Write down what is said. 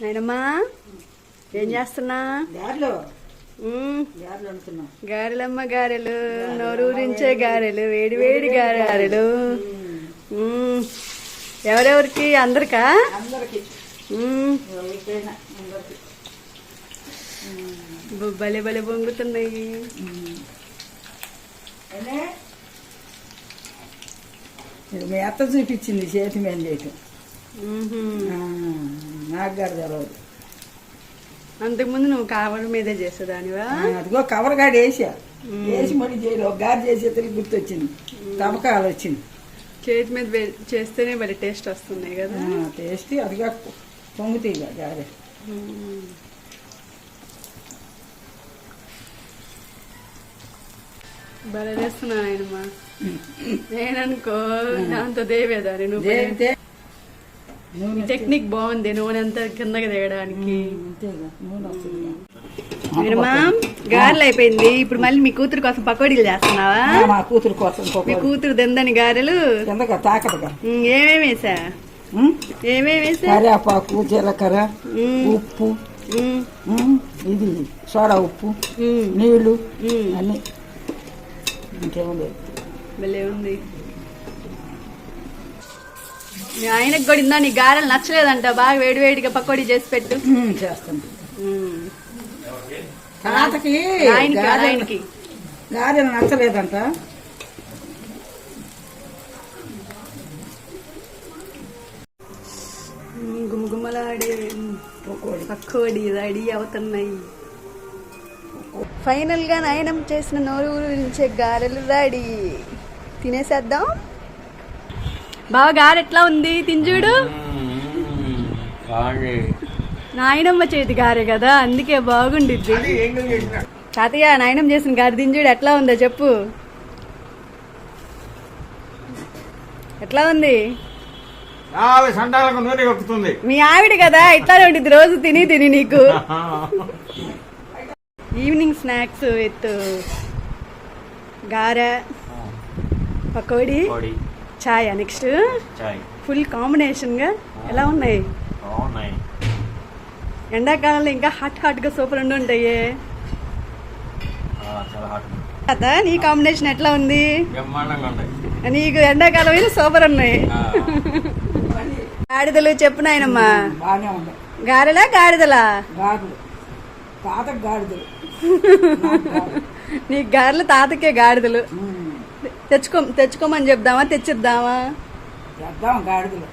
నాయనమ్మా ఏం చేస్తున్నా? గారెలమ్మ గారెలు, నోరూరించే గారెలు, వేడి వేడి గారెలు. ఎవరెవరికి? అందరికా? భలే భలే పొంగుతున్నాయి. మీ అత్త చూపించింది చేతి మీద చేయటం. నాకు గారు తెలవదు. అంతకుముందు నువ్వు కవర్ మీదే చేసేదానివా? అదిగో కవర్ గాడి వేసి మరి చేయరు. ఒక గారి చేసేసరికి గుర్తొచ్చింది, తమకాలు వచ్చింది. చేతి మీద చేస్తేనే మరి టేస్ట్ వస్తున్నాయి కదా. టేస్ట్ అదిగా పొంగుతాయి గారె. భలే చేస్తున్నా ఆయనమ్మా. నేననుకో దాంతో దేవేదాన్ని. నువ్వు టెక్నిక్ బాగుంది, నూనె అంతా కిందకి దిగడానికి. ఆయనమ్మా గారెలు అయిపోయింది. ఇప్పుడు మళ్ళీ మీ కూతురు కోసం పకోడీలు చేస్తున్నావా? మా కూతురు కోసం. మీ కూతురు దందని గారెలు తాకటగా ఏమేమి వేసా? కరివేపాకు, జీలకర్ర, ఉప్పు, ఇది సోడా ఉప్పు, నీళ్లు అన్ని. ఇంకేమో లేదు. భలే ఉంది. ఆయనకు కూడా ఇందా నీ గారెలు నచ్చలేదంట, బాగా వేడి వేడిగా పకోడీ చేసి పెట్టు. చేస్తాను. ఆయనకి గారెలు నచ్చలేదంట. గుమగుమలాడే పకోడీ రెడీ అవుతున్నాయి. ఫైనల్ గా నాయనం చేసిన నోరు ఊరించే గారెలు రెడీ. తినేసేద్దాం. బాగా గారె ఎట్లా ఉంది? తింజుడు. నాయనమ్మ చేతి గారె కదా, అందుకే బాగుండిద్ది. తాతయ్య నాయనం చేసిన గారె తింజుడు ఎట్లా ఉందో చెప్పు. ఎట్లా ఉంది? మీ ఆవిడ కదా, ఇట్లానే ఉండిద్ది రోజు తిని తిని నీకు. Evening snacks with gare, pakodi, chai. Next full combination గా ఎలా ఉన్నాయి? ఎండాకాలంలో ఇంకా హాట్ హాట్ గా సూపర్ ఉంటాయి. నీ కాంబినేషన్ ఎట్లా ఉంది? నీకు ఎండాకాలం అయినా సూపర్ ఉన్నాయి. గాడిదలు చెప్పు నాయనమ్మా. గారెలా గాడిదలా? నీ గారెలు తాతకే గాడిదలు. తెచ్చుకోమని చెప్దామా? తెచ్చిద్దామా? గాడిదలు.